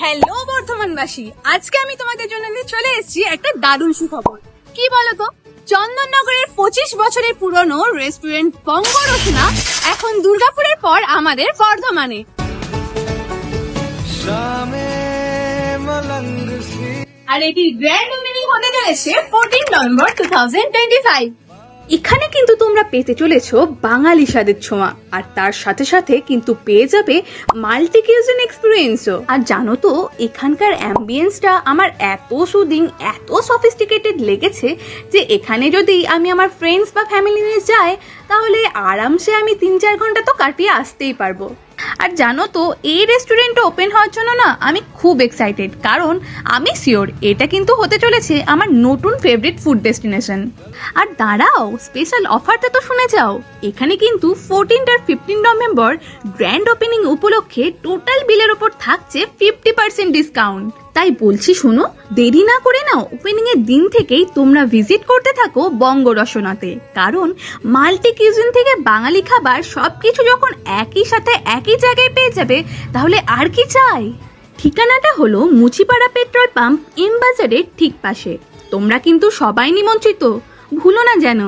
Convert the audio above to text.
Hello বর্ধমানবাসী, আজকে আমি তোমাদের জন্য নিয়ে চলে এসেছি একটা দারুণ সুখবর। কি বলতো, চন্দননগরের 25 বছরের পুরনো রেস্টুরেন্ট বঙ্গ রচনা এখন দুর্গাপুরের পর আমাদের বর্ধমানে। আর এটি গ্র্যান্ড ওপেনিং হতে চলেছে 14 নভেম্বর 2025। এখানে কিন্তু তোমরা পেতে চলেছো বাঙালি স্বাদের ছোঁয়া, আর তার সাথে সাথে কিন্তু পেয়ে যাবে মাল্টি কিউজিন এক্সপিরিয়েন্সও। আর জানো তো, এখানকার অ্যাম্বিয়েন্সটা আমার এত সুদিং, এত সফিস্টিকেটেড লেগেছে যে এখানে যদি আমি আমার ফ্রেন্ডস বা ফ্যামিলি নিয়ে যাই তাহলে আরামসে আমি 3-4 ঘন্টা তো কাটিয়ে আসতেই পারবো। আর জানো তো, এই রেস্টুরেন্টটা ওপেন হওয়ার জন্য না আমি খুব এক্সাইটেড, কারণ আমি শিওর এটা কিন্তু হতে চলেছে আমার নতুন ফেভারিট ফুড ডেস্টিনেশন। আর দাঁড়াও, স্পেশাল অফারটা তো শুনে যাও। এখানে কিন্তু 14 আর 15 নভেম্বর গ্র্যান্ড ওপেনিং উপলক্ষে টোটাল বিলের ওপর থাকছে 50% ডিসকাউন্ট। তাই বলছি শোনো, দেরি না করে নাও, ওপেনিং এর দিন থেকেই তোমরা ভিজিট করতে থাকো বঙ্গ রসনাতে, কারণ মাল্টি কিউজিন থেকে বাঙালি খাবার সবকিছু যখন একই সাথে একই জায়গায় পেয়ে যাবে তাহলে আর কি চাই। ঠিকানাটা হলো মুচিপাড়া পেট্রোল পাম্প, এম বাজারের ঠিক পাশে। তোমরা কিন্তু সবাই নিমন্ত্রিত, ভুলো না যেন।